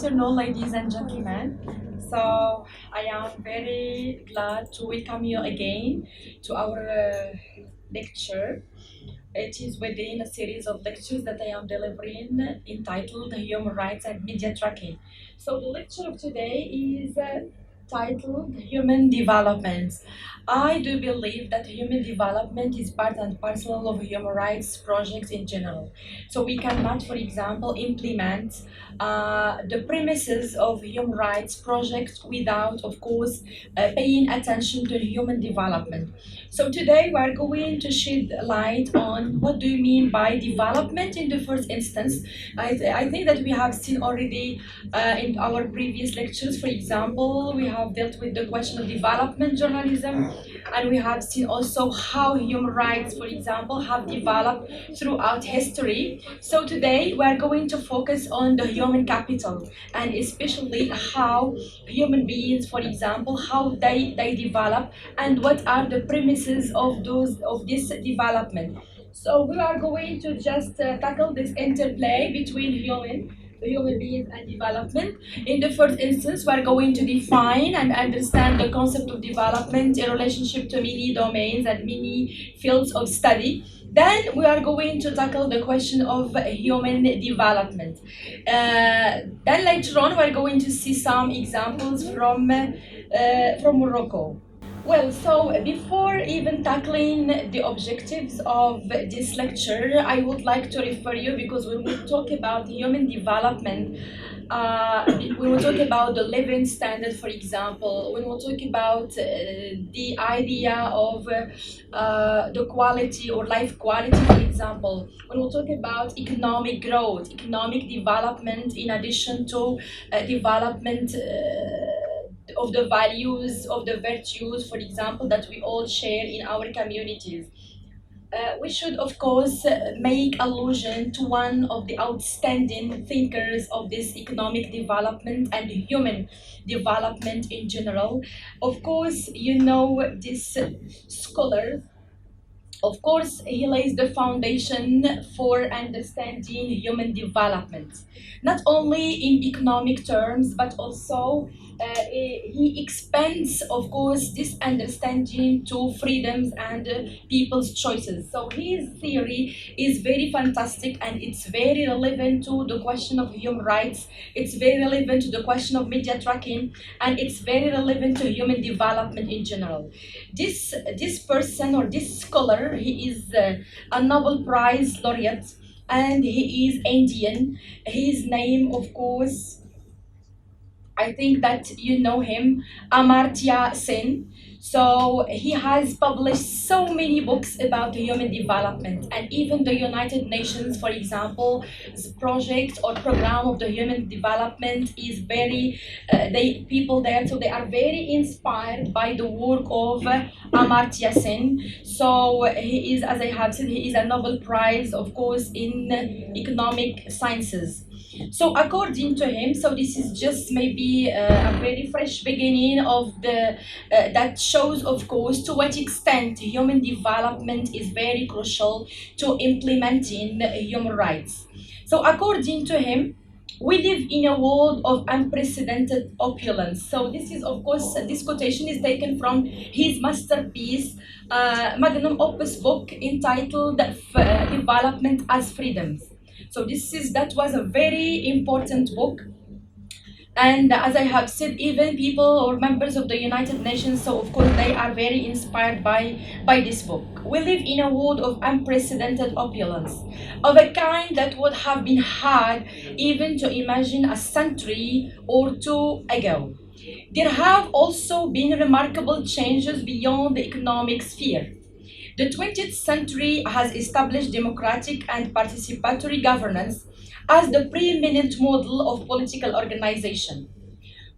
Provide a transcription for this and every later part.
afternoon, ladies and gentlemen. So I am very glad to welcome you again to our lecture. It is within a series of lectures that I am delivering entitled Human Rights and Media Tracking. So the lecture of today is titled Human Development. I do believe that human development is part and parcel of human rights projects in general. So we cannot, for example, implement the premises of human rights projects without, of course, paying attention to human development. So today we are going to shed light on what do you mean by development in the first instance. I think that we have seen already in our previous lectures, for example, we have dealt with the question of development journalism, and we have seen also how human rights, for example, have developed throughout history. So today we are going to focus on the human capital, and especially how human beings, for example, how they develop and what are the premises of this development. So we are going to just tackle this interplay between human beings and development. In the first instance, we are going to define and understand the concept of development in relationship to many domains and many fields of study. Then we are going to tackle the question of human development. Then later on, we are going to see some examples from Morocco. Well, so before even tackling the objectives of this lecture, I would like to refer you, because when we talk about human development, when we talk about the living standard, for example, when we talk about the idea of the quality or life quality, for example, when we talk about economic growth, economic development, in addition to development of the values, of the virtues, for example, that we all share in our communities. We should, of course, make allusion to one of the outstanding thinkers of this economic development and human development in general. Of course, you know this scholar. Of course, he lays the foundation for understanding human development, not only in economic terms, but also he expands, of course, this understanding to freedoms and people's choices. So his theory is very fantastic, and it's very relevant to the question of human rights. It's very relevant to the question of media tracking, and it's very relevant to human development in general. This person, or this scholar, he is a Nobel Prize laureate, and he is Indian. His name, of course, I think that you know him, Amartya Sen. So he has published so many books about human development, and even the United Nations, for example, the project or program of the human development is very, they people there, so they are very inspired by the work of Amartya Sen. So he is, as I have said, he is a Nobel Prize, of course, in economic sciences. So according to him, so this is just maybe a very fresh beginning of the that shows, of course, to what extent human development is very crucial to implementing human rights. So according to him, we live in a world of unprecedented opulence. So this is, of course, this quotation is taken from his masterpiece, magnum opus book entitled Development as Freedoms. So that was a very important book. And as I have said, even people or members of the United Nations, so of course they are very inspired by this book. We live in a world of unprecedented opulence, of a kind that would have been hard even to imagine a century or two ago. There have also been remarkable changes beyond the economic sphere. The 20th century has established democratic and participatory governance as the preeminent model of political organization.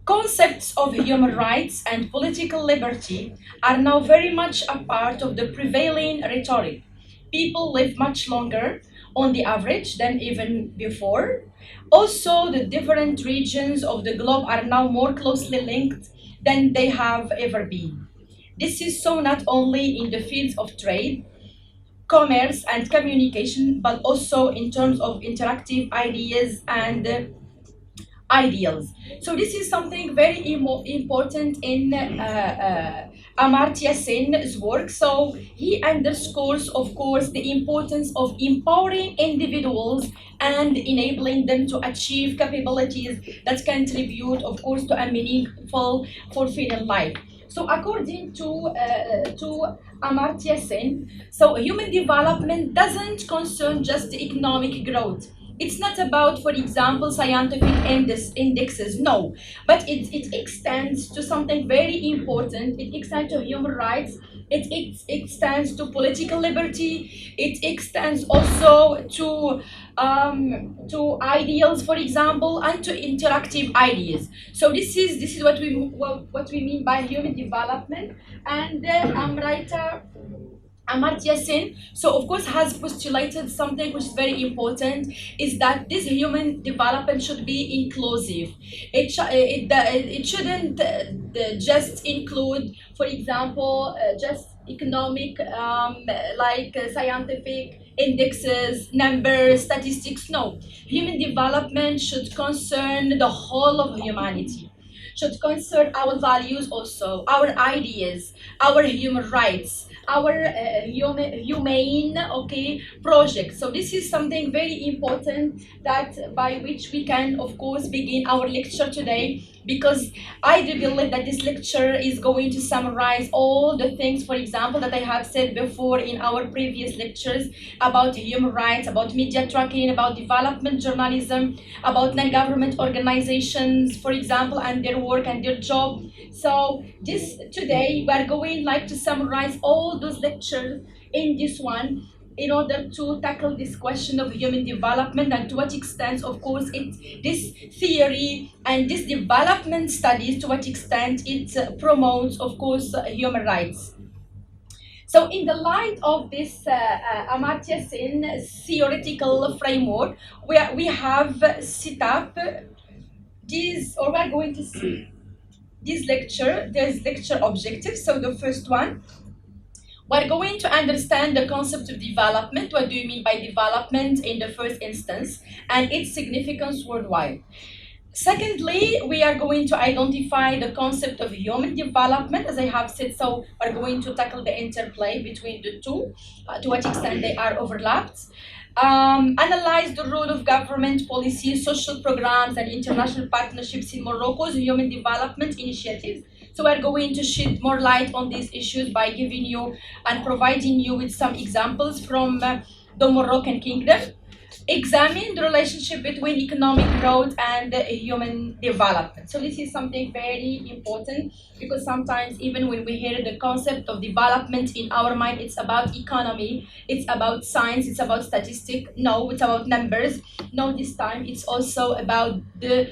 Concepts of human rights and political liberty are now very much a part of the prevailing rhetoric. People live much longer, on the average, than even before. Also, the different regions of the globe are now more closely linked than they have ever been. This is so not only in the fields of trade, commerce, and communication, but also in terms of interactive ideas and ideals. So this is something very important in Amartya Sen's work. So he underscores, of course, the importance of empowering individuals and enabling them to achieve capabilities that contribute, of course, to a meaningful, fulfilling life. So according to Amartya Sen, so human development doesn't concern just economic growth. It's not about, for example, scientific indexes, no, but it extends to something very important. It extends to human rights, it extends to political liberty, it extends also to ideals, for example, and to interactive ideas. So this is what we mean by human development. And Amartya Sen, so of course, has postulated something which is very important, is that this human development should be inclusive. It shouldn't just include, for example, just economic, scientific indexes, numbers, statistics. No, human development should concern the whole of humanity. Should concern our values also, our ideas, our human rights, our humane, okay, project. So this is something very important that by which we can, of course, begin our lecture today, because I do believe that this lecture is going to summarize all the things, for example, that I have said before in our previous lectures about human rights, about media tracking, about development journalism, about non-government organizations, for example, and their work and their job. So this today we are going like to summarize all those lectures in this one, in order to tackle this question of human development, and to what extent, of course, this theory and this development studies, to what extent it promotes, of course, human rights. So in the light of this Amartya Sen theoretical framework, we have set up these, or we're going to see this lecture. There's lecture objectives. So the first one, we're going to understand the concept of development. What do you mean by development in the first instance, and its significance worldwide? Secondly, we are going to identify the concept of human development, as I have said. So we're going to tackle the interplay between the two, to what extent they are overlapped. Analyze the role of government policies, social programs, and international partnerships in Morocco's human development initiatives. So we're going to shed more light on these issues by giving you and providing you with some examples from the Moroccan kingdom. Examine the relationship between economic growth and human development. So this is something very important, because sometimes even when we hear the concept of development in our mind, it's about economy, it's about science, it's about statistics. No, it's about numbers. No, this time it's also about the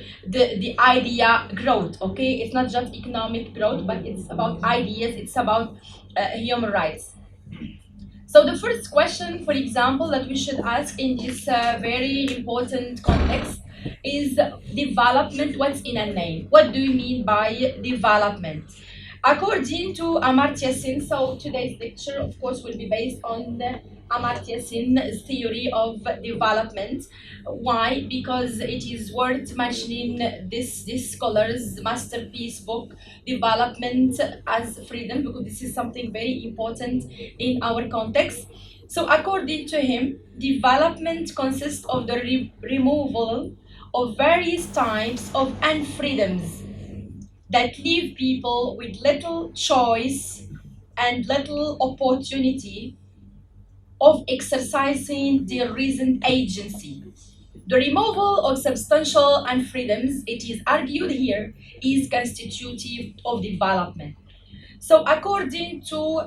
idea growth. Okay, it's not just economic growth, but it's about ideas. It's about human rights. So the first question, for example, that we should ask in this very important context is development. What's in a name? What do you mean by development? According to Amartya Sen, so today's lecture, of course, will be based on Amartya Sen's theory of development. Why? Because it is worth mentioning this scholar's masterpiece book, Development as Freedom, because this is something very important in our context. So according to him, development consists of the removal of various types of unfreedoms that leave people with little choice and little opportunity of exercising their reasoned agency. The removal of substantial unfreedoms, it is argued here, is constitutive of development. So according to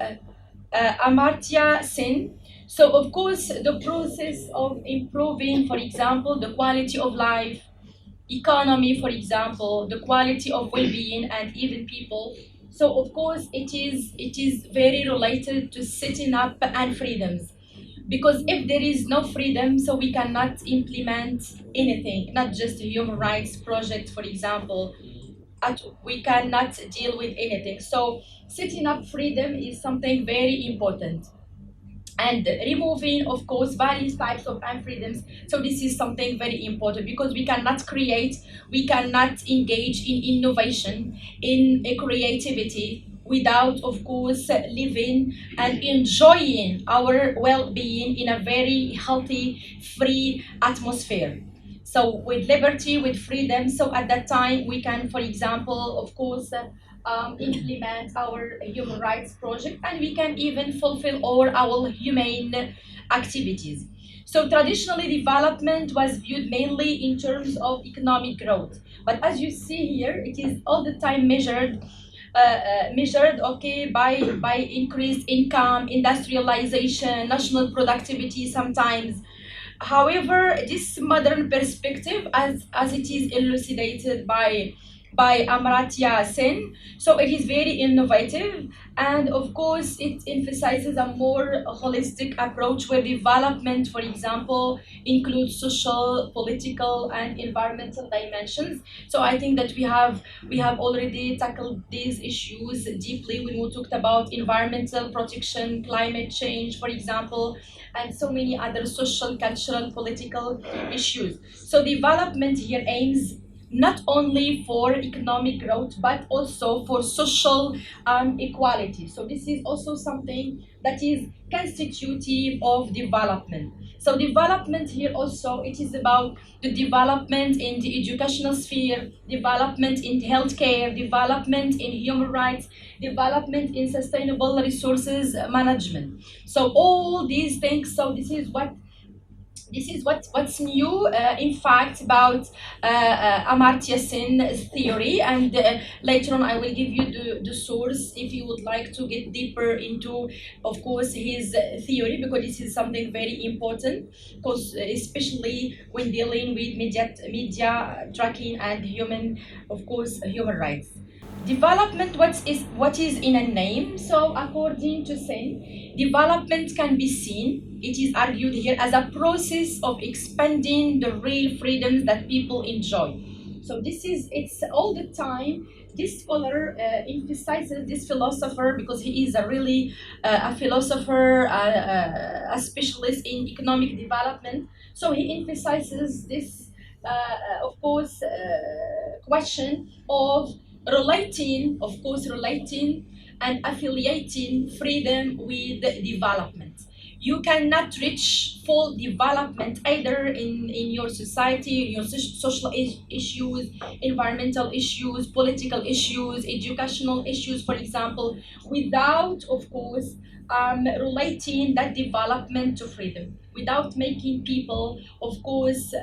Amartya Sen, so of course the process of improving, for example, the quality of life, economy, for example, the quality of well-being, and even people. So of course it is very related to setting up and freedoms, because if there is no freedom, so we cannot implement anything, not just human rights projects, for example. We cannot deal with anything. So setting up freedom is something very important. and removing, of course, various types of unfreedoms. So this is something very important, because we cannot create, we cannot engage in innovation, in creativity, without, of course, living and enjoying our well-being in a very healthy, free atmosphere. So with liberty, with freedom, so at that time we can, for example, of course, implement our human rights project, and we can even fulfill all our humane activities. So traditionally, development was viewed mainly in terms of economic growth, but as you see here, it is all the time measured, okay, by increased income, industrialization, national productivity sometimes. However, this modern perspective, as it is elucidated by Amartya Sen, so it is very innovative, and of course it emphasizes a more holistic approach where development, for example, includes social, political, and environmental dimensions. So I think that we have already tackled these issues deeply when we talked about environmental protection, climate change, for example, and so many other social, cultural, political issues. So development here aims not only for economic growth but also for social equality. So this is also something that is constitutive of development. So development here also, it is about the development in the educational sphere, development in healthcare, development in human rights, development in sustainable resources management. So all these things. So this is what's new, in fact, about Amartya Sen's theory, and later on I will give you the source if you would like to get deeper into, of course, his theory, because this is something very important, because especially when dealing with media tracking and of course, human rights. Development, what is in a name? So according to Sen, development can be seen, it is argued here, as a process of expanding the real freedoms that people enjoy. So this is, it's all the time, this scholar emphasizes, this philosopher, because he is a really a philosopher, a specialist in economic development. So he emphasizes this, of course, question of relating and affiliating freedom with development. You cannot reach full development either in your society, in your social issues, environmental issues, political issues, educational issues, for example, without, of course, relating that development to freedom, without making people, of course,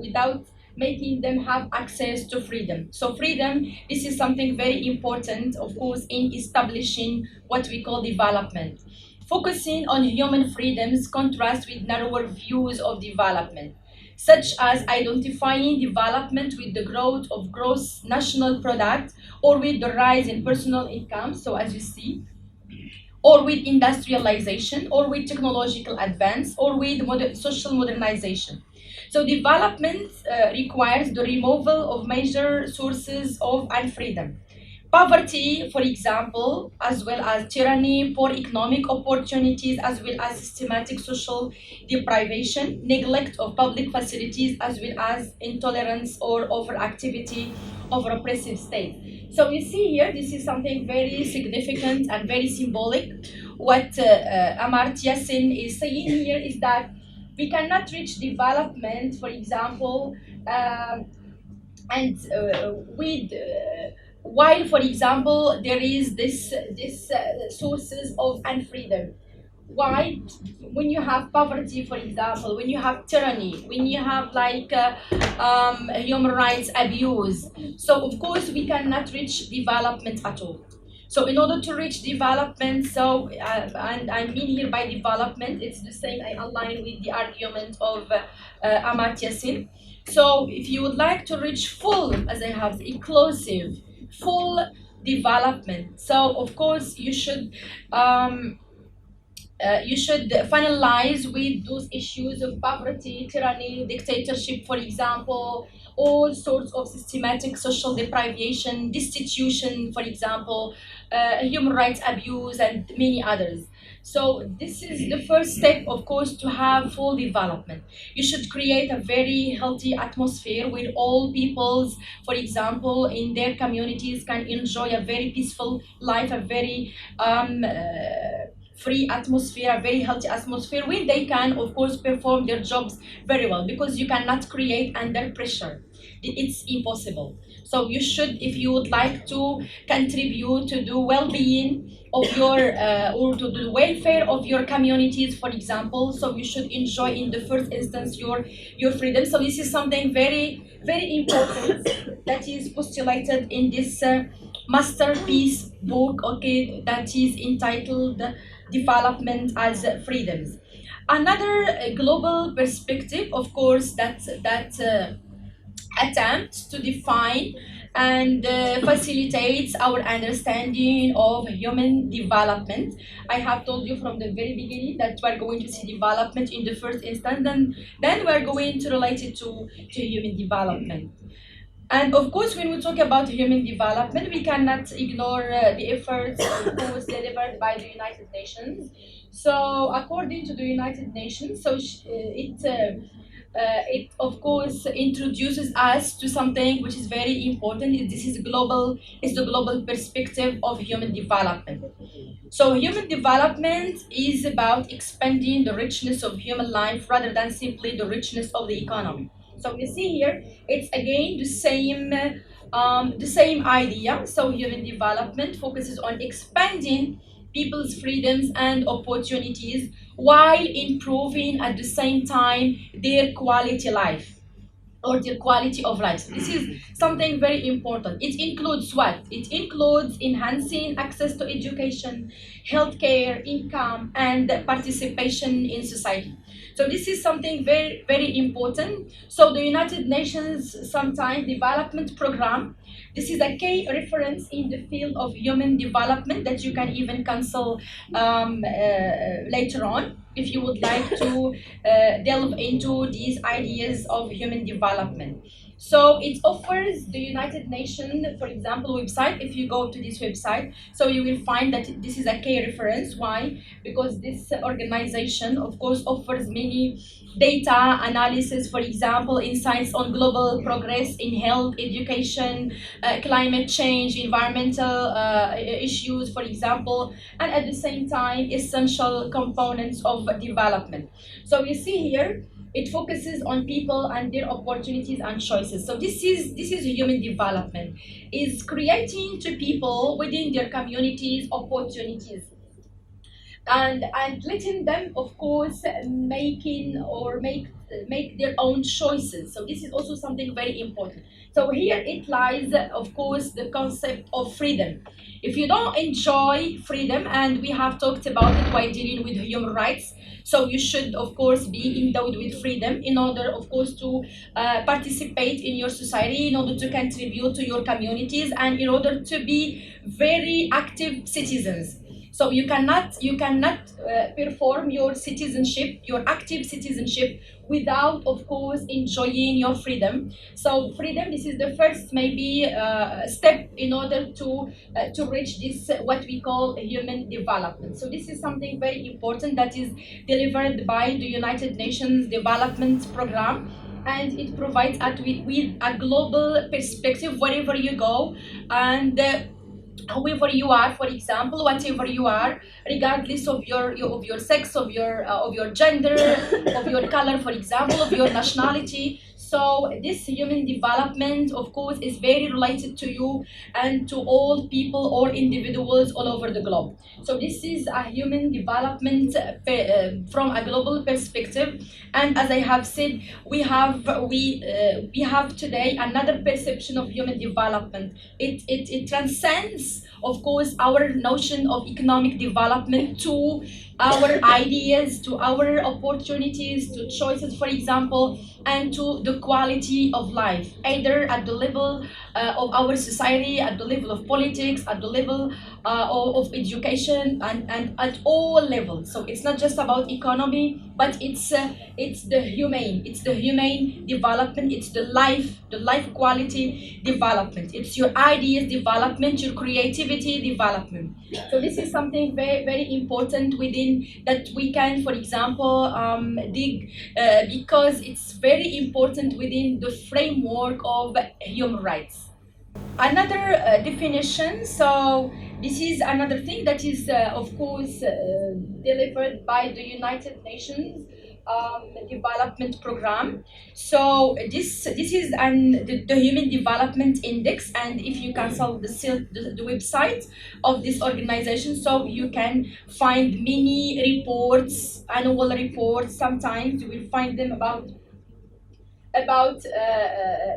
without making them have access to freedom. So freedom, this is something very important, of course, in establishing what we call development. Focusing on human freedoms contrasts with narrower views of development, such as identifying development with the growth of gross national product, or with the rise in personal income, so as you see, or with industrialization, or with technological advance, or with social modernization. So development requires the removal of major sources of unfreedom. Poverty, for example, as well as tyranny, poor economic opportunities, as well as systematic social deprivation, neglect of public facilities, as well as intolerance or overactivity of repressive states. So you see here, this is something very significant and very symbolic. What Amartya Sen is saying here is that we cannot reach development, for example, and with while, for example, there is this sources of unfreedom. Why? When you have poverty, for example, when you have tyranny, when you have like human rights abuse, so of course we cannot reach development at all. So in order to reach development, so and I mean here by development, it's the same, I align with the argument of Amartya Sen. So if you would like to reach full, as I have, inclusive, full development, so of course you should finalize with those issues of poverty, tyranny, dictatorship, for example, all sorts of systematic social deprivation, destitution, for example, human rights abuse, and many others. So this is the first step, of course, to have full development. You should create a very healthy atmosphere where all peoples, for example, in their communities can enjoy a very peaceful life, a very free atmosphere, a very healthy atmosphere, where they can, of course, perform their jobs very well, because you cannot create under pressure. It's impossible. So you should, if you would like to contribute to the well-being of your or to the welfare of your communities, for example, so you should enjoy in the first instance your freedom. So this is something very important that is postulated in this masterpiece book, okay, that is entitled Development as Freedoms. Another global perspective, of course, that attempts to define and facilitates our understanding of human development. I have told you from the very beginning that we're going to see development in the first instance, and then we're going to relate it to human development. And of course, when we talk about human development, we cannot ignore the efforts, of course, delivered by the United Nations. So, according to the United Nations, it of course introduces us to something which is very important. This is global. It's the global perspective of human development. So human development is about expanding the richness of human life rather than simply the richness of the economy. So you see here, it's again the same idea. So human development focuses on expanding people's freedoms and opportunities while improving at the same time their quality life or their quality of life. So this is something very important. It includes what? It includes enhancing access to education, healthcare, income, and participation in society. So this is something very important. So the United Nations sometimes development program. This is a key reference in the field of human development that you can even consult later on if you would like to delve into these ideas of human development. So it offers the United Nations, for example, website. If you go to this website, so you will find that this is a key reference. Why? Because this organization, of course, offers many data analysis, for example, insights on global progress in health, education, climate change, environmental issues, for example, and at the same time, essential components of development. So you see here, it focuses on people and their opportunities and choices. So this is human development, is creating to people within their communities opportunities, and letting them, of course, making or make their own choices. So this is also something very important. So here it lies, of course, the concept of freedom. If you don't enjoy freedom, and we have talked about it while dealing with human rights, so you should, of course, be endowed with freedom in order, of course, to participate in your society, in order to contribute to your communities, and in order to be very active citizens. So you cannot perform your citizenship, your active citizenship, without, of course, enjoying your freedom. So freedom, this is the first maybe step in order to reach this what we call human development. So this is something very important that is delivered by the United Nations Development Program, and it provides us with a global perspective wherever you go, and whoever you are, for example, whatever you are, regardless of your sex, of your gender, of your color, for example, of your nationality. So this human development, of course, is very related to you and to all people or individuals all over the globe. So this is a human development from a global perspective. And as I have said, we have today another perception of human development. It transcends, of course, our notion of economic development to our ideas, to our opportunities, to choices, for example, and to the quality of life, either at the level of our society, at the level of politics, at the level of education and at all levels. So it's not just about economy, but it's the humane development, it's the life quality development, it's your ideas development, your creativity development. So this is something very very important within that we can, for example, dig because it's very important within the framework of human rights. Another definition, so this is another thing that is of course delivered by the United Nations development program. So this is the human development index, and if you consult the website of this organization, so you can find many reports, annual reports. Sometimes you will find them about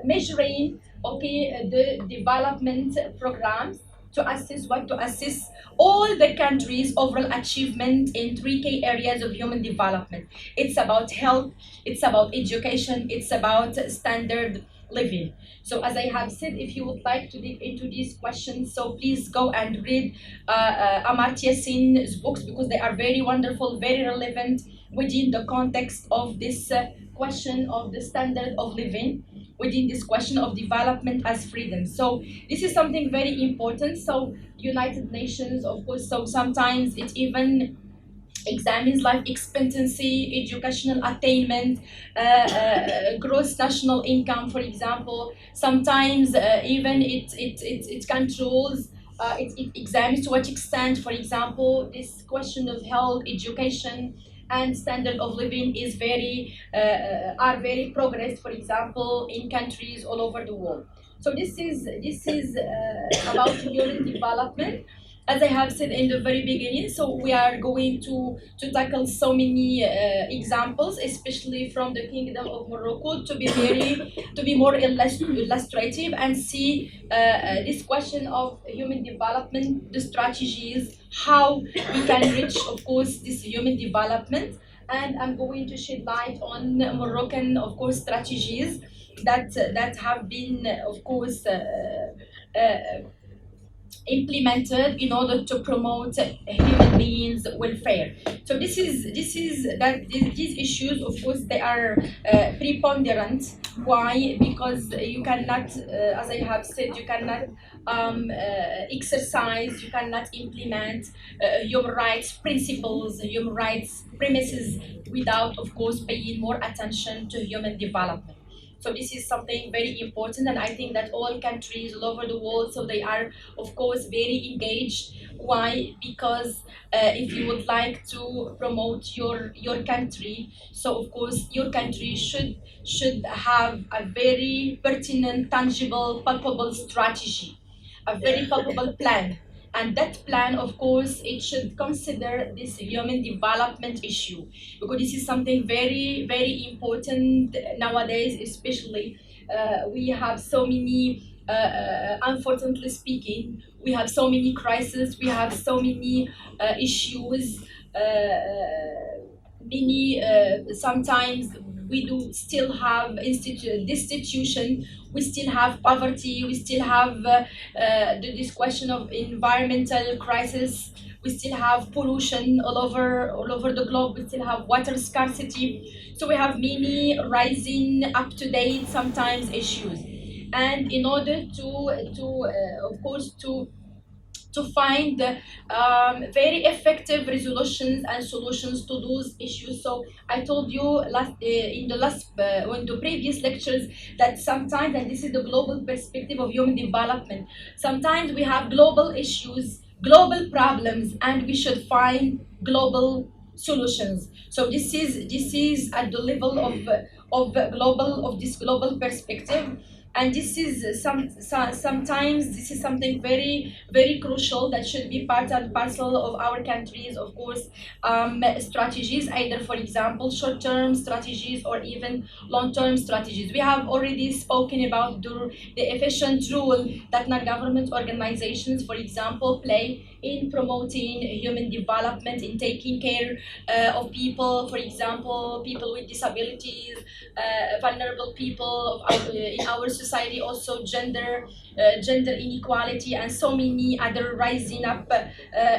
measuring, okay, the development programs to assess what to assess all the countries' overall achievement in three key areas of human development. It's about health, it's about education, it's about standard living. So as I have said, if you would like to dig into these questions, so please go and read Amartya Sen's books, because they are very wonderful, very relevant within the context of this question of the standard of living, within this question of development as freedom. So this is something very important. So United Nations, of course, so sometimes it even examines life expectancy, educational attainment, gross national income, for example. Sometimes even it controls, it examines to what extent, for example, this question of health, education, and standard of living is are very progressed, for example, in countries all over the world. So this is about human development, as I have said in the very beginning. So we are going to tackle so many examples, especially from the Kingdom of Morocco, to be more illustrative and see this question of human development, the strategies, how we can reach, of course, this human development. And I'm going to shed light on Moroccan, of course, strategies that have been, of course, implemented in order to promote human beings' welfare. So this is that these issues, of course, they are preponderant. Why? Because you cannot, as I have said, you cannot exercise, you cannot implement human rights principles, human rights premises without, of course, paying more attention to human development. So this is something very important, and I think that all countries all over the world, so they are, of course, very engaged. Why? Because if you would like to promote your country, so of course your country should have a very pertinent, tangible, palpable strategy, a very palpable plan. And that plan, of course, it should consider this human development issue, because this is something very very important nowadays, especially we have so many unfortunately speaking, we have so many crises, we have so many issues, many sometimes we do still have destitution, we still have poverty, we still have this question of environmental crisis, we still have pollution all over the globe, we still have water scarcity. So we have many rising up to date sometimes issues, and in order to of course to find very effective resolutions and solutions to those issues. So I told you in the previous lectures that sometimes, and this is the global perspective of human development, sometimes we have global issues, global problems, and we should find global solutions. So this is at the level of this global perspective, and this is sometimes this is something very very crucial that should be part and parcel of our countries, of course, strategies, either, for example, short-term strategies or even long-term strategies. We have already spoken about the efficient role that non-government organizations, for example, play in promoting human development, in taking care of people, for example, people with disabilities, vulnerable people in our society, also gender inequality, and so many other rising up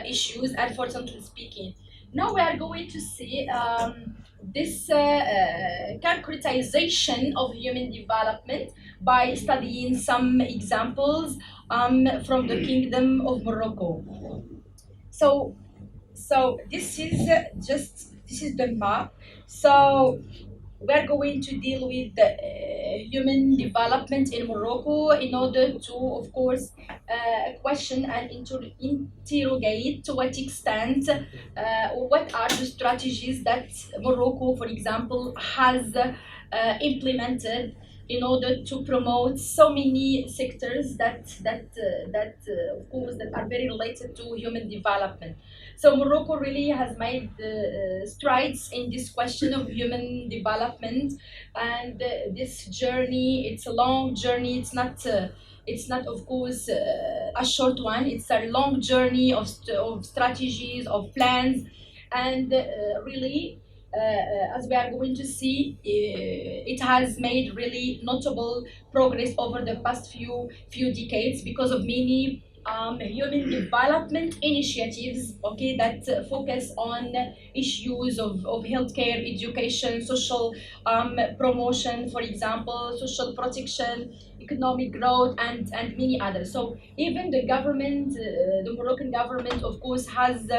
issues, unfortunately speaking. Now we are going to see this concretization of human development by studying some examples from the Kingdom of Morocco. So, so this is the map. So we're going to deal with the human development in Morocco in order to, of course, question and interrogate to what extent, what are the strategies that Morocco, for example, has implemented in order to promote so many sectors of course, that are very related to human development. So Morocco really has made strides in this question of human development, and this journey. It's a long journey. It's not, of course, a short one. It's a long journey of strategies, of plans, and really, as we are going to see, it has made really notable progress over the past few decades because of many human development initiatives, okay, that focus on issues of healthcare, education, social promotion, for example, social protection, economic growth, and many others. So even the government, the Moroccan government, of course, has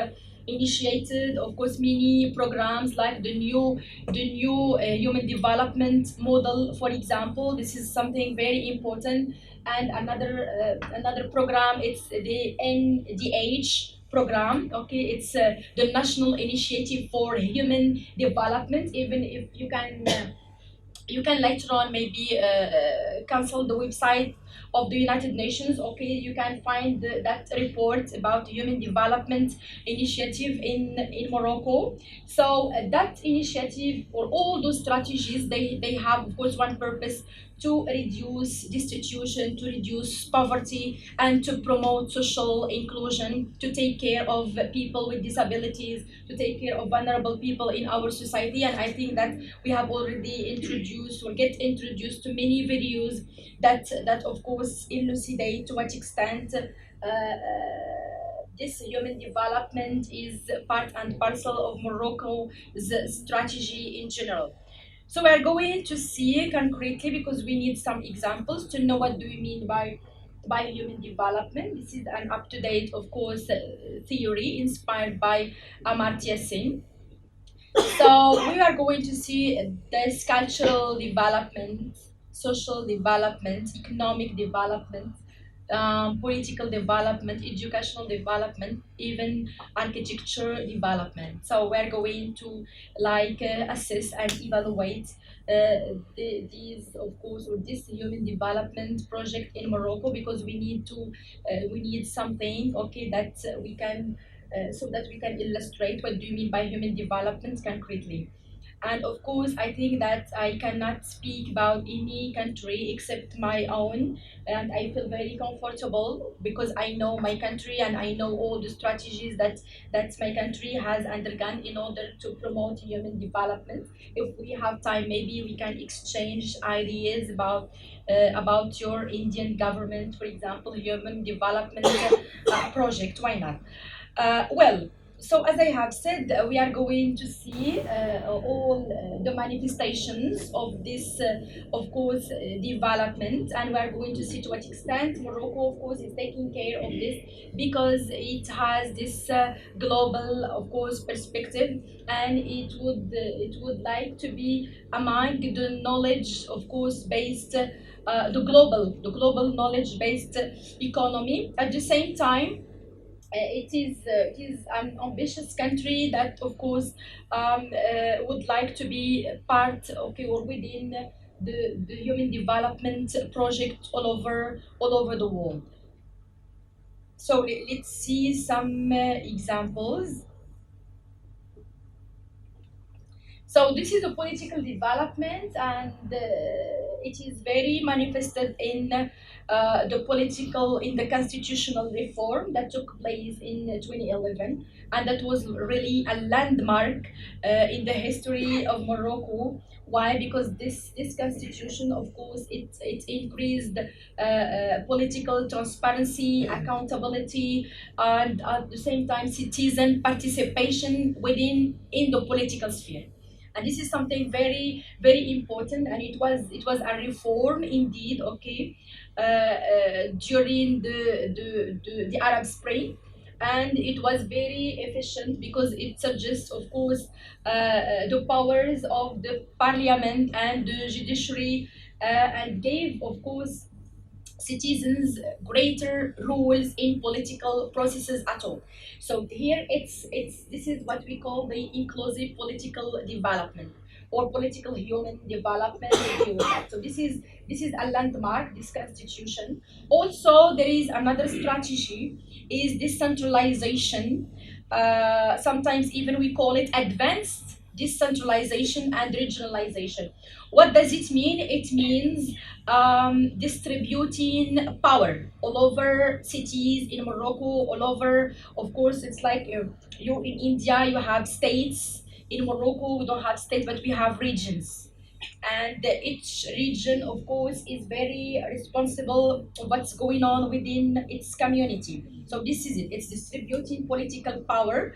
initiated, of course, many programs like the new human development model, for example. This is something very important. And another program, it's the NDH program, okay. It's the National Initiative for Human Development. Even if you can later on maybe cancel the website of the United Nations, okay. You can find that report about human development initiative in Morocco. So that initiative, or all those strategies, they have, of course, one purpose: to reduce destitution, to reduce poverty, and to promote social inclusion, to take care of people with disabilities, to take care of vulnerable people in our society. And I think that we have already introduced or get introduced to many videos that of course elucidate to what extent this human development is part and parcel of Morocco's strategy in general. So we're going to see concretely, because we need some examples to know what do we mean by human development. This is an up-to-date, of course, theory inspired by Amartya Sen. So we are going to see this cultural development, social development, economic development, political development, educational development, even architecture development. So we're going to assess and evaluate these, of course, or this human development project in Morocco, because we need something, okay, that we can so that we can illustrate what do you mean by human development concretely. And of course, I think that I cannot speak about any country except my own, and I feel very comfortable because I know my country and I know all the strategies that my country has undergone in order to promote human development. If we have time, maybe we can exchange ideas about your Indian government, for example, human development project. Why not? Well, so as I have said, we are going to see all the manifestations of this, of course, development, and we are going to see to what extent Morocco, of course, is taking care of this, because it has this global, of course, perspective, and it would like to be among the knowledge, of course, based. The global knowledge-based economy. At the same time, it is an ambitious country that, of course, would like to be part, okay, or within the human development project all over the world. So let's see some examples. So this is a political development, and it is very manifested in in the constitutional reform that took place in 2011, and that was really a landmark in the history of Morocco. Why? Because this constitution, of course, it increased political transparency, accountability, and at the same time citizen participation within in the political sphere. And this is something very important, and it was a reform indeed, okay, during the Arab Spring, and it was very efficient because it suggests, of course, the powers of the parliament and the judiciary, and gave, of course, citizens greater roles in political processes at all. So here it's this is what we call the inclusive political development or political human development. So this is a landmark, this constitution. Also, there is another strategy, is decentralization. Sometimes even we call it advanced decentralization and regionalization. What does it mean? It means distributing power all over cities in Morocco, all over. Of course, it's like you in India, you have states. In Morocco, we don't have states, but we have regions. And each region, of course, is very responsible for what's going on within its community. So this is it. It's distributing political power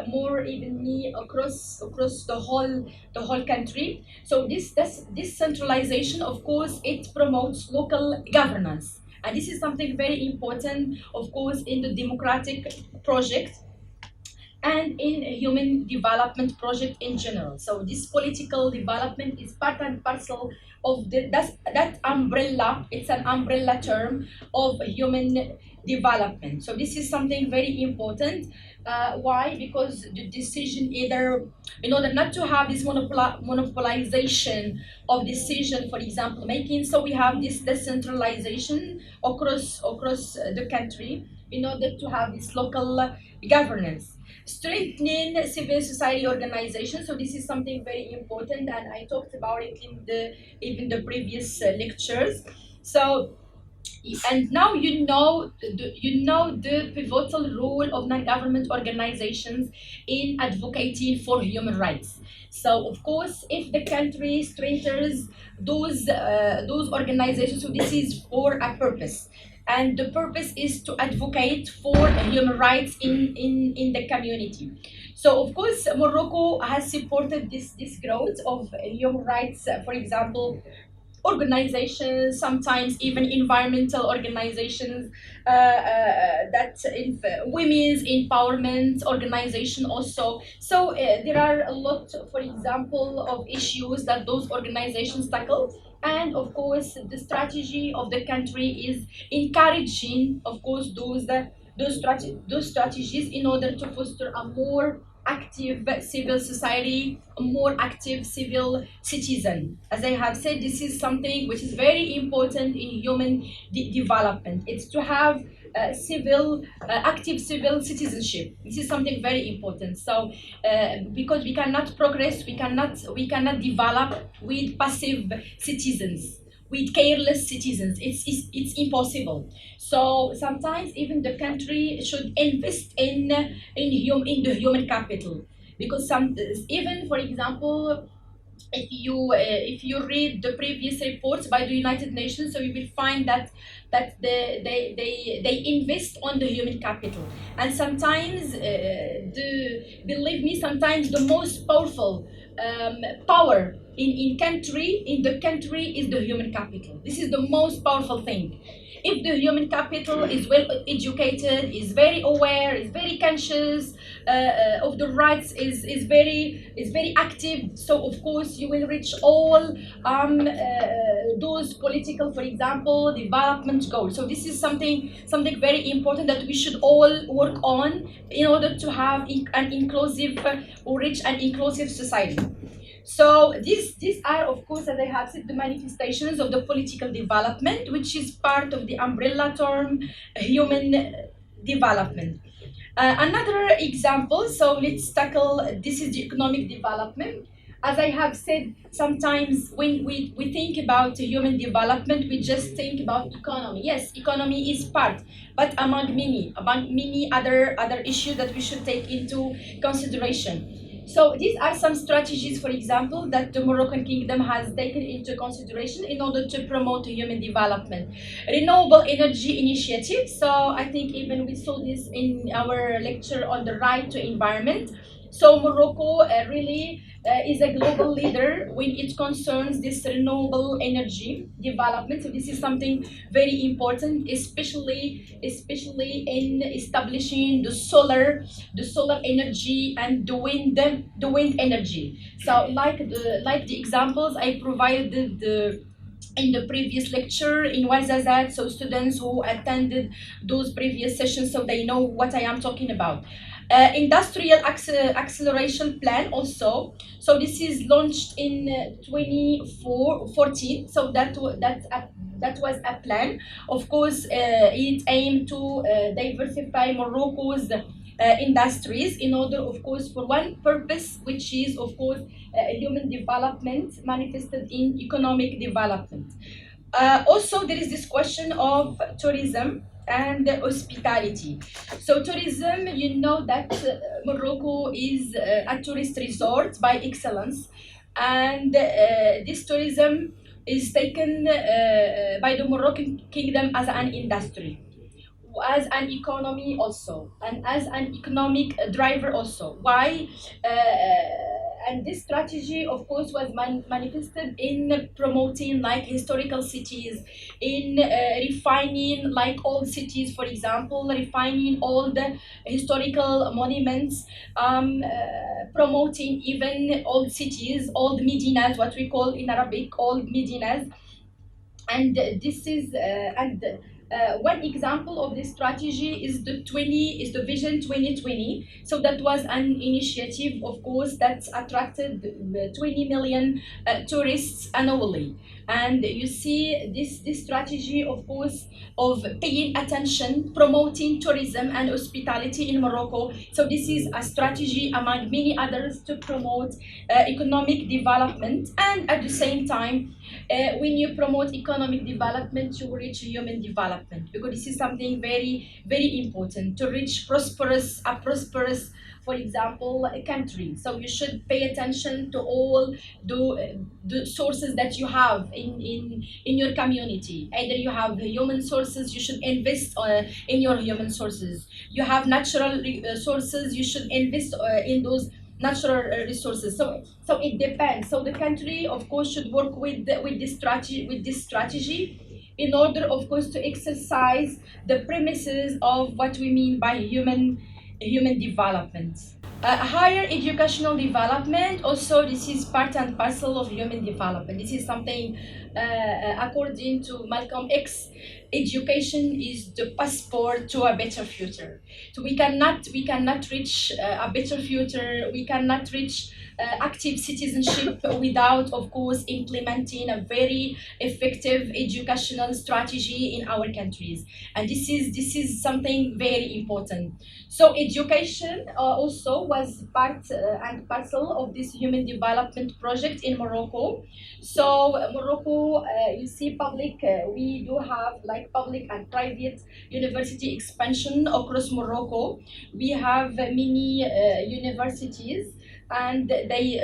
more evenly across the whole country. So this centralization, of course, it promotes local governance, and this is something very important, of course, in the democratic project and in a human development project in general. So this political development is part and parcel of that umbrella. It's an umbrella term of human development. So this is something very important. Why? Because the decision, either in order not to have this monopolization of decision, for example, making, so we have this decentralization across the country in order to have this local governance. Strengthening civil society organization. So this is something very important, and I talked about it in the even the previous lectures. So, and now you know the pivotal role of non-government organizations in advocating for human rights. So of course, if the country strengthens those organizations, so this is for a purpose, and the purpose is to advocate for human rights in the community. So of course, Morocco has supported this growth of human rights, for example, organizations, sometimes even environmental organizations, that women's empowerment organization also. So there are a lot, for example, of issues that those organizations tackle. And of course, the strategy of the country is encouraging, of course, those strategies in order to foster a more active civil society, a more active civil citizen. As I have said, this is something which is very important in human development. It's to have active civil citizenship. This is something very important. So, because we cannot progress, we cannot develop with passive citizens, with careless citizens. It's impossible. So sometimes even the country should invest in the human capital, because some, even for example, if you read the previous reports by the United Nations, so you will find that they invest on the human capital. And sometimes, believe me, sometimes the most powerful power in the country is the human capital. This is the most powerful thing. If the human capital is well educated, is very aware, is very conscious of the rights, is very active, so of course you will reach all those political, for example, development goals. So this is something very important that we should all work on in order to have an inclusive, rich and inclusive society. So these are, of course, as I have said, the manifestations of the political development, which is part of the umbrella term human development. Another example, so let's tackle, this is the economic development. as I have said, sometimes when we think about human development, we just think about economy. Yes, economy is part, but among many other issues that we should take into consideration. So these are some strategies, for example, that the Moroccan kingdom has taken into consideration in order to promote human development. Renewable energy initiative. So I think even we saw this in our lecture on the right to environment. So Morocco really is a global leader when it concerns this renewable energy development. So this is something very important, especially in establishing the solar energy and the wind energy. So like the examples I provided in the previous lecture in Ouarzazate, so students who attended those previous sessions, so they know what I am talking about. Industrial acceleration plan also. So this is launched in 2014. So that was a plan. Of course, it aimed to diversify Morocco's industries in order, of course, for one purpose, which is, of course, human development manifested in economic development. Also, there is this question of tourism and hospitality. So, tourism, you know that Morocco is a tourist resort by excellence, and this tourism is taken by the Moroccan kingdom as an industry, as an economy also, and as an economic driver also. Why? And this strategy, of course, was manifested in promoting like historical cities, in refining like old cities, for example, refining all the historical monuments, promoting even old cities, old medinas, what we call in Arabic old medinas. And this is and one example of this strategy is the vision 2020. So that was an initiative, of course, that attracted 20 million tourists annually. And you see this strategy, of course, of paying attention, promoting tourism and hospitality in Morocco. So this is a strategy among many others to promote economic development, and at the same time, when you promote economic development, you reach human development, because this is something very important to reach a prosperous, for example, a country. So you should pay attention to all the sources that you have in your community. Either you have human sources, you should invest in your human sources. You have natural sources, you should invest in those natural resources. So it depends. So the country, of course, should work with this strategy in order, of course, to exercise the premises of what we mean by human development. Higher educational development, also this is part and parcel of human development. This is something, according to Malcolm X, education is the passport to a better future. So we cannot reach a better future. We cannot reach active citizenship without, of course, implementing a very effective educational strategy in our countries. And this is something very important. So education also was part and parcel of this human development project in Morocco. So Morocco, you see, we do have like public and private university expansion across Morocco. We have many universities, and they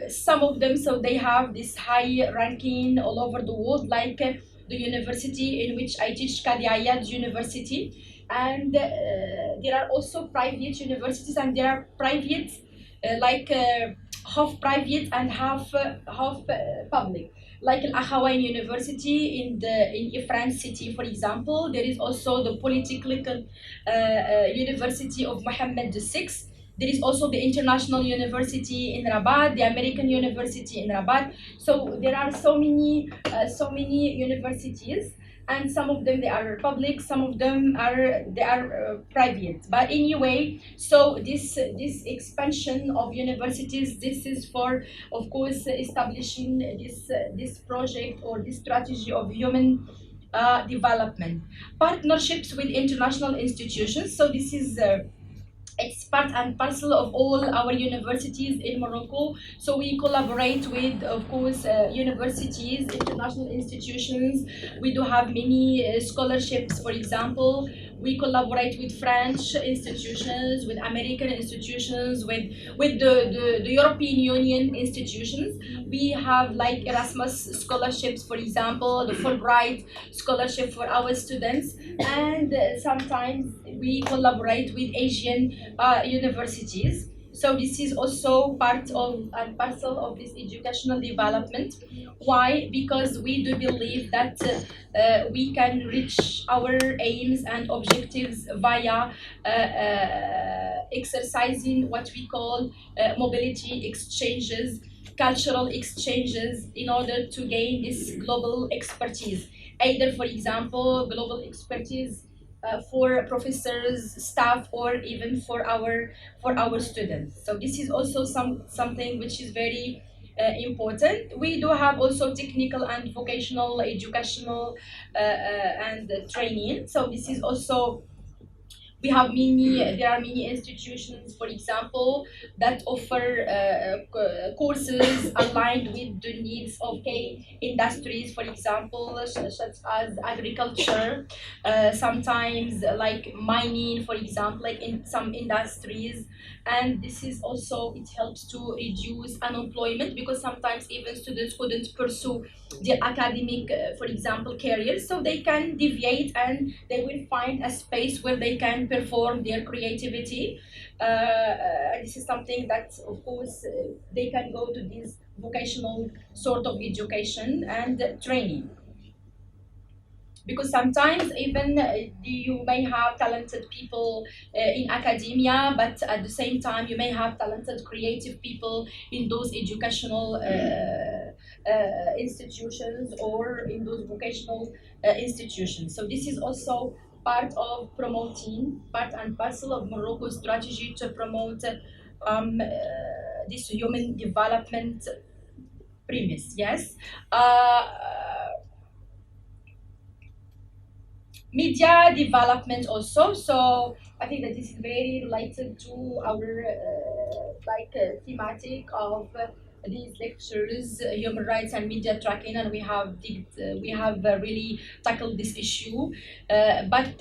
some of them, so they have this high ranking all over the world, like the university in which I teach, GIAN University. And there are also private universities, and there are private half private and half public, like Al Akhawain University in France city, for example. There is also the Polytechnical University of Mohammed VI. There is also the International University in Rabat, the American University in Rabat. So there are so many universities, and some of them they are public, some of them are private. But anyway, so this expansion of universities, this is for, of course, establishing this project or this strategy of human development. Partnerships with international institutions. So this is it's part and parcel of all our universities in Morocco. So we collaborate with, of course, universities, international institutions. We do have many scholarships, for example. We collaborate with French institutions, with American institutions, with the European Union institutions. We have like Erasmus scholarships, for example, the Fulbright scholarship for our students, and sometimes we collaborate with Asian universities. So this is also part of and parcel of this educational development. Why? Because we do believe that we can reach our aims and objectives via exercising what we call mobility exchanges, cultural exchanges, in order to gain this global expertise. Either, for example, global expertise for professors, staff, or even for our students. So this is also something which is very important. We do have also technical and vocational educational and training. So this is also, we have many, there are many institutions, for example, that offer courses aligned with the needs of key industries, for example, such as agriculture, sometimes like mining, for example, like in some industries. And this is also, it helps to reduce unemployment, because sometimes even students couldn't pursue their academic, for example, careers, so they can deviate and they will find a space where they can perform their creativity. This is something that, of course, they can go to this vocational sort of education and training, because sometimes even you may have talented people in academia, but at the same time you may have talented creative people in those educational institutions or in those vocational institutions. So this is also part and parcel of Morocco's strategy to promote this human development premise. Yes. Uh, Media development also. So I think that this is very related to our thematic of these lectures, human rights and media tracking, and we have really tackled this issue. But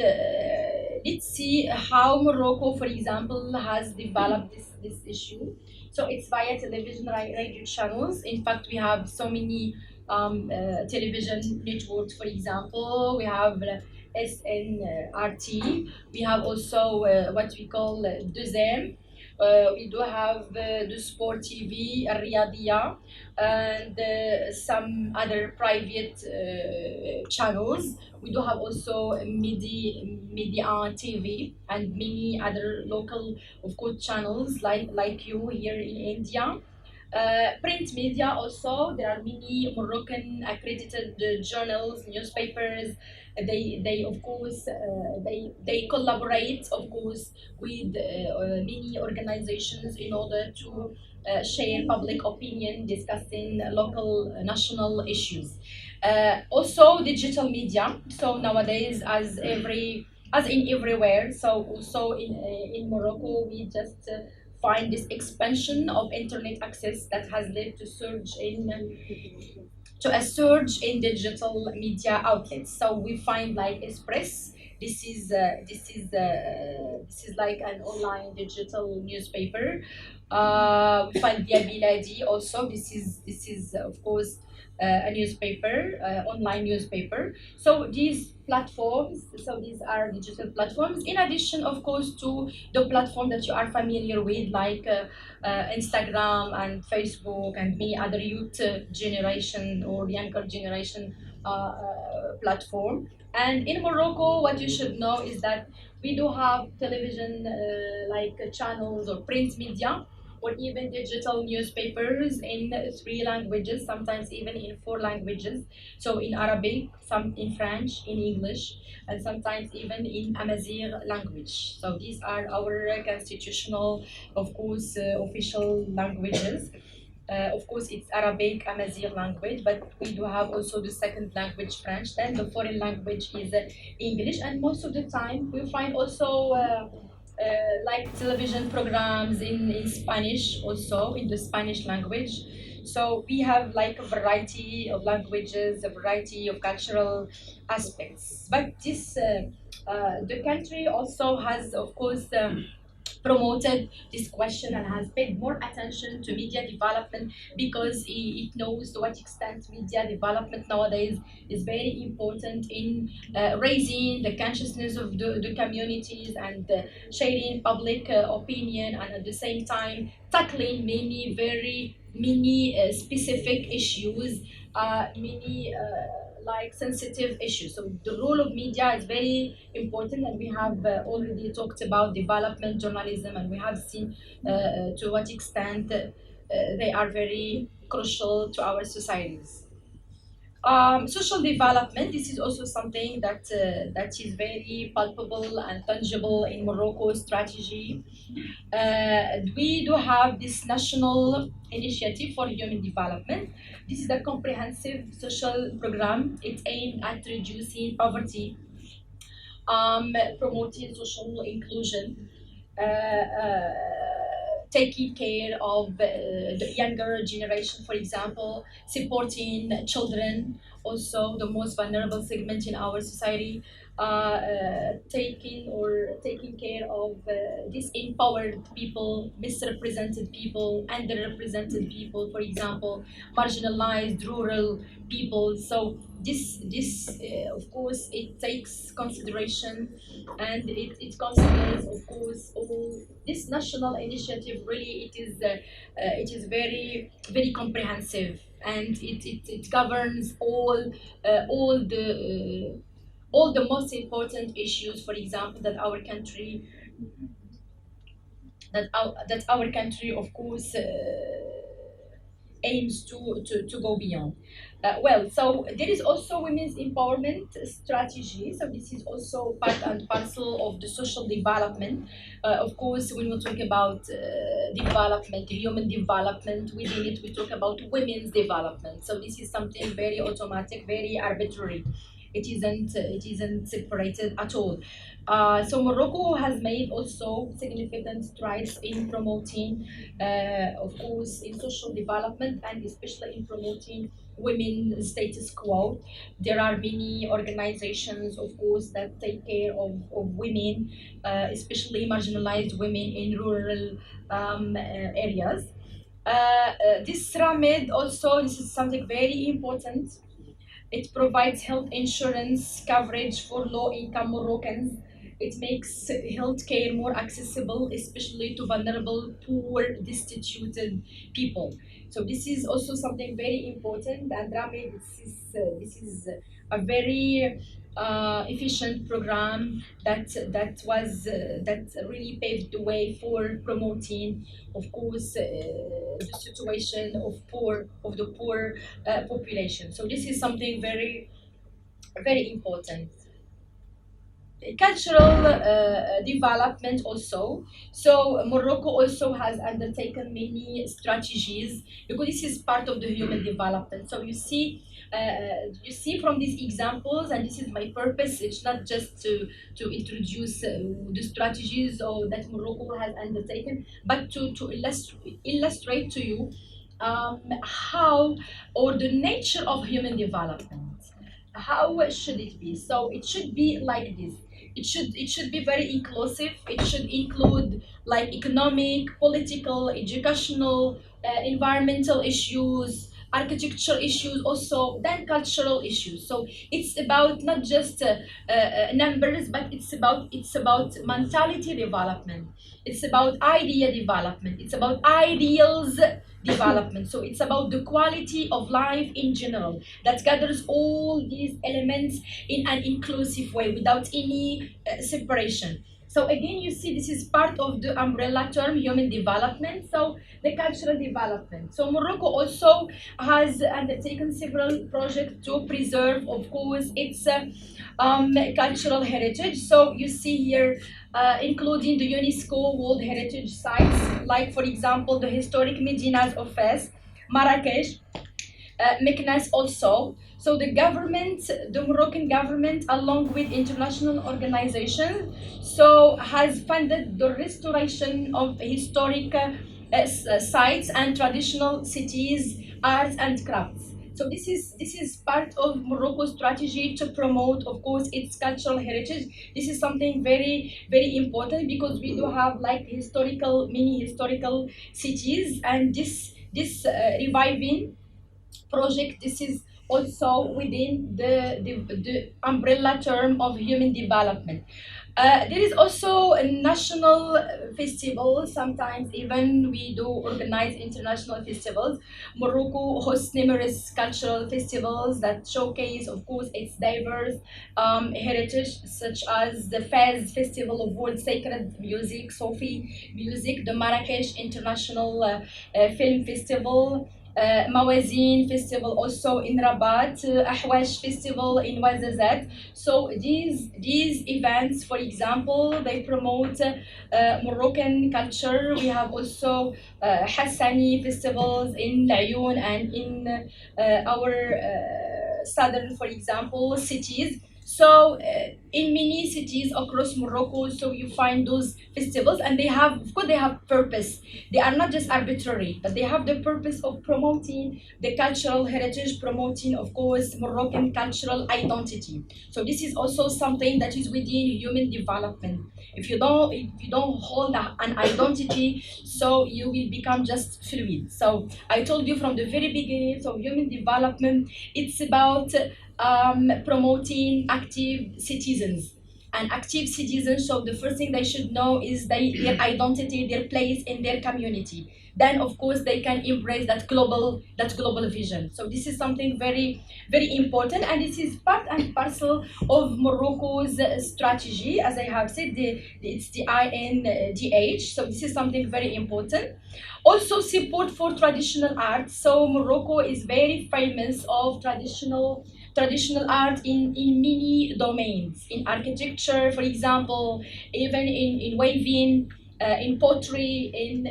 let's see how Morocco, for example, has developed this issue. So it's via television, radio channels. In fact, we have so many television networks. For example, we have SNRT. We have also what we call Deuxième. We do have the Sport TV, Riyadiyya, and some other private channels. We do have also Media TV and many other local, of course, channels like you here in India. Print media also, there are many Moroccan accredited journals, newspapers. They of course they collaborate, of course, with many organizations in order to share public opinion discussing local national issues. Also digital media. So nowadays, as in everywhere, so also in Morocco, we just find this expansion of internet access that has led to a surge in digital media outlets. So we find like Express. This is like an online digital newspaper. We find Dia Biladi also. This is of course a newspaper, online newspaper. So these platforms, so these are digital platforms. In addition, of course, to the platform that you are familiar with, like Instagram and Facebook and many other youth generation or younger generation platform. And in Morocco, what you should know is that we do have television channels or print media, or even digital newspapers in three languages, sometimes even in four languages. So in Arabic, some in French, in English, and sometimes even in Amazigh language. So these are our constitutional, of course, official languages. Of course, it's Arabic, Amazigh language, but we do have also the second language, French. Then the foreign language is English, and most of the time we find also like television programs in Spanish, also in the Spanish language. So we have like a variety of languages, a variety of cultural aspects. But the country also has, of course, promoted this question and has paid more attention to media development because it knows to what extent media development nowadays is very important in raising the consciousness of the communities and sharing public opinion, and at the same time tackling many specific issues, many like sensitive issues. So the role of media is very important, and we have already talked about development journalism, and we have seen to what extent they are very crucial to our societies. Social development. This is also something that is very palpable and tangible in Morocco's strategy. We do have this national initiative for human development. This is a comprehensive social program. It's aimed at reducing poverty, promoting social inclusion, taking care of the younger generation, for example, supporting children, also the most vulnerable segment in our society, taking care of disempowered people, misrepresented people, underrepresented people, for example, marginalized rural people. So this of course it takes consideration, and it considers, of course, all this national initiative. Really, it is very comprehensive, and it governs all the most important issues, for example, that our country, of course, aims to go beyond. Well, so there is also women's empowerment strategy. So this is also part and parcel of the social development. Of course, when we talk about development, human development, within it we talk about women's development. So this is something very automatic, very arbitrary. It isn't separated at all. So Morocco has made also significant strides in promoting, of course, in social development, and especially in promoting women status quo. There are many organizations, of course, that take care of women, especially marginalized women in rural areas. This Ramed also, this is something very important. It provides health insurance coverage for low-income Moroccans. It makes healthcare more accessible, especially to vulnerable, poor, destituted people. So this is also something very important. And Rami, this is a very efficient program that really paved the way for promoting, of course, the situation of the poor population. So this is something very important. Cultural development also. So Morocco also has undertaken many strategies, because this is part of the human development. So you see from these examples, and this is my purpose. It's not just to introduce the strategies or that Morocco has undertaken, but to illustrate to you how, or the nature of human development. How should it be? So it should be like this. It should be very inclusive. It should include like economic, political, educational, environmental issues, architecture issues, also then cultural issues. So it's about not just numbers, but it's about mentality development. It's about idea development. It's about ideals development. So it's about the quality of life in general, that gathers all these elements in an inclusive way without any separation. So again, you see, this is part of the umbrella term human development. So the cultural development. So Morocco also has undertaken several projects to preserve, of course, its cultural heritage. So you see here, including the UNESCO World Heritage Sites, like for example the historic Medinas of Fez, Marrakesh, mechanism also. So the government, the Moroccan government, along with international organizations, so has funded the restoration of historic sites and traditional cities, arts and crafts. So this is part of Morocco's strategy to promote, of course, its cultural heritage. This is something very important because we do have like historical, mini historical cities, and this reviving project, this is also within the umbrella term of human development. There is also a national festival. Sometimes even we do organize international festivals. Morocco hosts numerous cultural festivals that showcase, of course, its diverse heritage, such as the Fez Festival of World Sacred Music, Sophie Music, the Marrakesh International Film Festival, Mawazin Festival also in Rabat, Ahwash Festival in Ouarzazate. So these events, for example, they promote Moroccan culture. We have also Hassani festivals in Laayoune and in our southern, for example, cities. So in many cities across Morocco, so you find those festivals, and they have, of course, they have purpose. They are not just arbitrary, but they have the purpose of promoting the cultural heritage, promoting, of course, Moroccan cultural identity. So this is also something that is within human development. If you don't hold an identity, so you will become just fluid. So I told you from the very beginning, so human development, it's about promoting active citizens. And active citizens, so the first thing they should know is their identity, their place in their community. Then, of course, they can embrace that global vision. So this is something very important, and this is part and parcel of Morocco's strategy. As I have said, it's the INDH. So this is something very important. Also, support for traditional art. So Morocco is very famous of traditional art in many domains, in architecture, for example, even in weaving, in pottery, in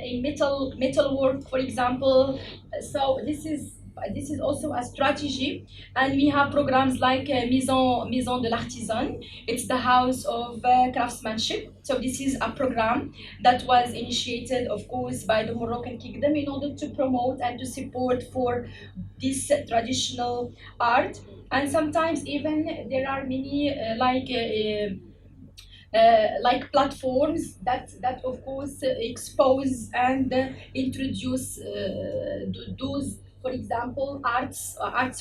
metalwork, for example. So this is also a strategy, and we have programs like Maison de l'Artisan. It's the house of craftsmanship. So this is a program that was initiated, of course, by the Moroccan Kingdom in order to promote and to support for this traditional art. And sometimes even there are many like platforms that of course expose and introduce those, for example, arts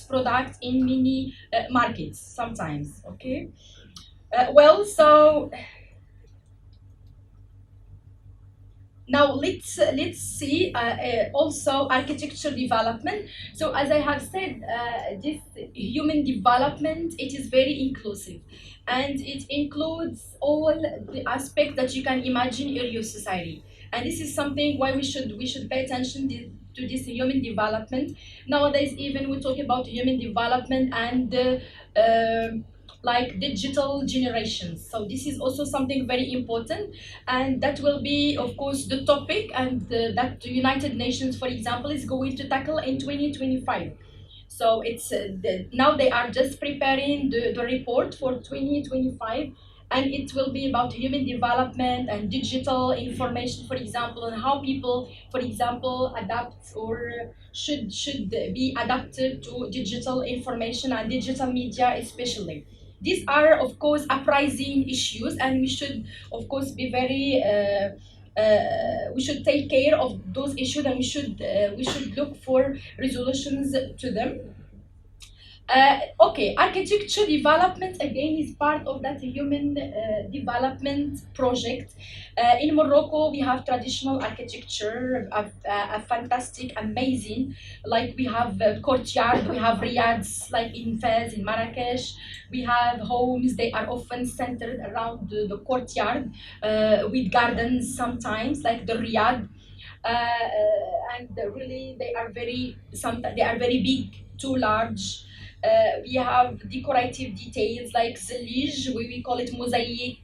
products in many markets sometimes. Okay. Well, so now let's see also architecture development. So as I have said, this human development, it is very inclusive, and it includes all the aspects that you can imagine in your society. And this is something why we should pay attention to this human development. Nowadays, even we talk about human development and like digital generations. So this is also something very important, and that will be, of course, the topic, and that the United Nations, for example, is going to tackle in 2025. So now they are just preparing the report for 2025, and it will be about human development and digital information, for example, and how people, for example, adapt or should be adapted to digital information and digital media especially. These are, of course, uprising issues, and we should, of course, be very we should take care of those issues, and we should look for resolutions to them. Okay, architecture development again is part of that human development project. In Morocco, we have traditional architecture, a fantastic, amazing. Like we have courtyard, we have riads, like in Fez, in Marrakesh. We have homes; they are often centered around the courtyard, with gardens sometimes, like the riad. And really, they are very big, too large. We have decorative details like zellij, we call it mosaic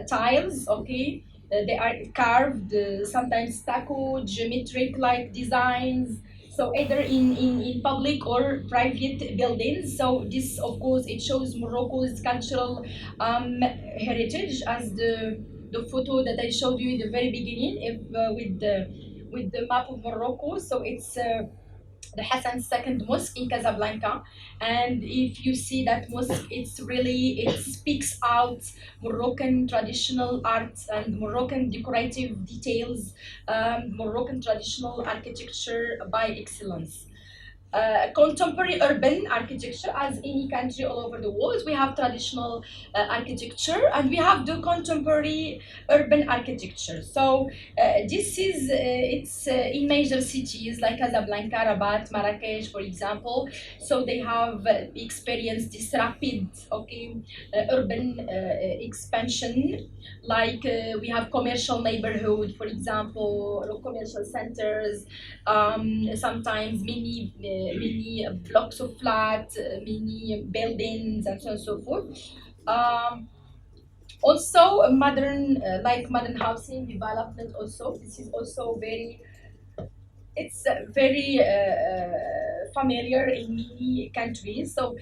tiles. Okay, they are carved, sometimes stucco, geometric like designs. So either in public or private buildings. So this, of course, it shows Morocco's cultural heritage, as the photo that I showed you in the very beginning, if with the map of Morocco. So it's the Hassan's second mosque in Casablanca. And if you see that mosque, it speaks out Moroccan traditional art and Moroccan decorative details, Moroccan traditional architecture by excellence. Contemporary urban architecture, as any country all over the world, we have traditional architecture and we have the contemporary urban architecture. So this is it's in major cities like Casablanca, Rabat, Marrakech, for example. So they have experienced this rapid, okay, urban expansion. Like we have commercial neighborhood, for example, or commercial centers, sometimes many blocks of flats, many buildings, and so on and so forth. Um, Also, modern like modern housing development. Also, this is also very very familiar in many countries. So,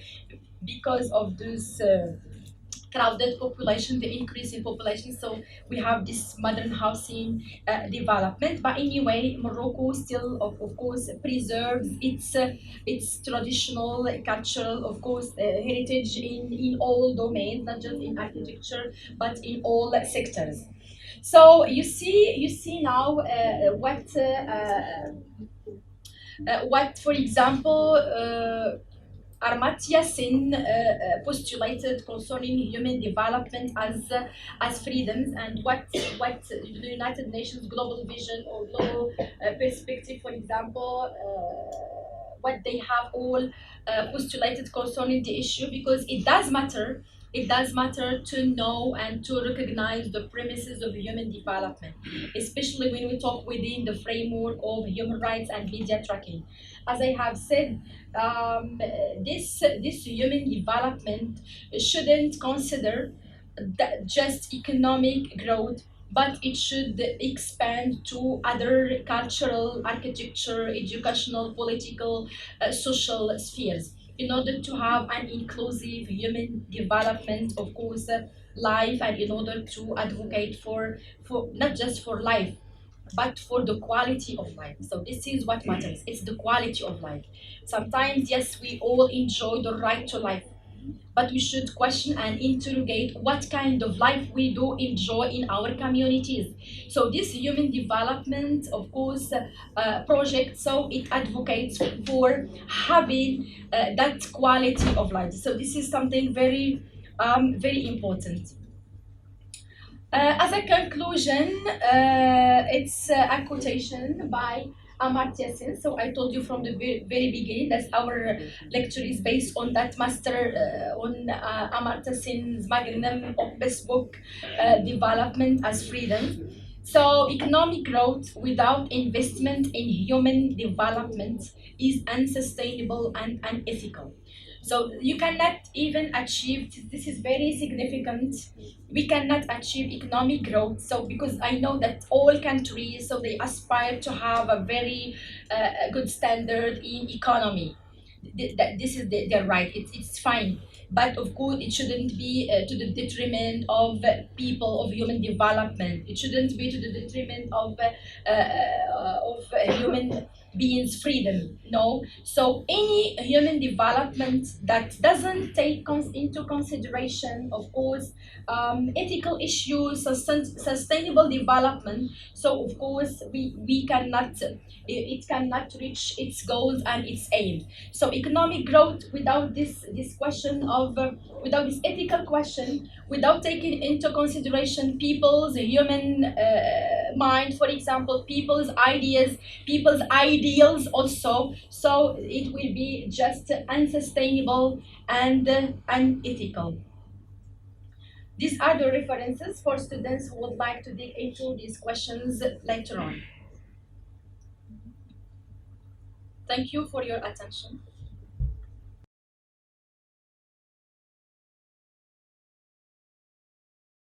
because of this. Crowded population, the increase in population. So we have this modern housing development. But anyway, Morocco still, of course, preserves its traditional, cultural, of course, heritage in all domains, not just in architecture, but in all sectors. So you see now what, for example, Armatya Sen postulated concerning human development as freedoms, and what the United Nations global vision or global perspective, for example, what they have all postulated concerning the issue, because it does matter. It does matter to know and to recognize the premises of human development, especially when we talk within the framework of human rights and media tracking. As I have said, this human development shouldn't consider just economic growth, but it should expand to other cultural, architecture, educational, political, social spheres, in order to have an inclusive human development, of course, life, and in order to advocate for not just for life, but for the quality of life. So this is what matters. It's the quality of life. Sometimes, yes, we all enjoy the right to life, but we should question and interrogate what kind of life we do enjoy in our communities. So this human development, of course, project, so it advocates for having that quality of life. So this is something very important. As a conclusion, it's a quotation by Amartya Sen. So I told you from the very beginning that our lecture is based on that master, on Amartya Sen's magnum opus book, Development as Freedom. So economic growth without investment in human development is unsustainable and unethical. So you cannot even achieve, this is very significant, we cannot achieve economic growth. So because I know that all countries, so they aspire to have a very good standard in economy. That this is their right, it's fine, but of course it shouldn't be to the detriment of people, of human development. It shouldn't be to the detriment of human beings freedom, no. So any human development that doesn't take into consideration, of course, ethical issues, sustainable development, so of course we cannot, it cannot reach its goals and its aim. So economic growth without this question of without this ethical question, without taking into consideration people's human mind, for example, people's ideas, people's ideals also, so it will be just unsustainable and unethical. These are the references for students who would like to dig into these questions later on. Thank you for your attention.